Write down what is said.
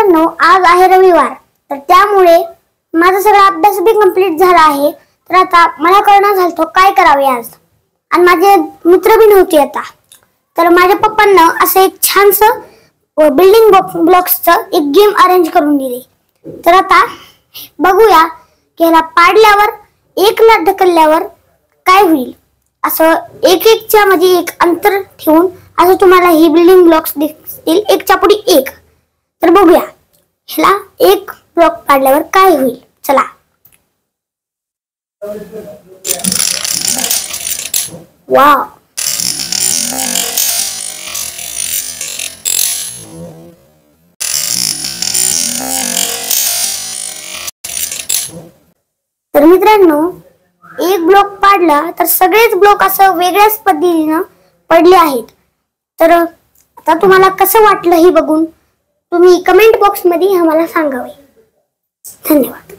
मित्रांनो, आज आहे रविवार, तर त्यामुळे माझा सगळा अभ्यास बी कंप्लीट झाला आहे. तर आता मला कळना झालं काय करावे आज. आणि माझे मित्र बी नव्हते आता. तर माझ्या पप्पांना असं एक छानसं बिल्डिंग ब्लॉक्सचं एक गेम अरेंज करून दिले. तर आता बघूया की ह्याला पाडल्यावर एकला ढकलल्यावर काय होईल. असं एकच्या मध्ये एक अंतर ठेवून असं तुम्हाला ही बिल्डिंग ब्लॉक्स दिसतील, एकच्या पुढे एक. तर बघूया ह्याला एक ब्लॉक पाडल्यावर काय होईल. चला. वाव, तर मित्रांनो, एक ब्लॉक पाडला तर सगळेच ब्लॉक असं वेगळ्याच पद्धतीने पडले आहेत. तर आता तुम्हाला कसं वाटलं हे बघून तुम्ही कमेंट बॉक्स मध्ये आम्हाला सांगावे. धन्यवाद.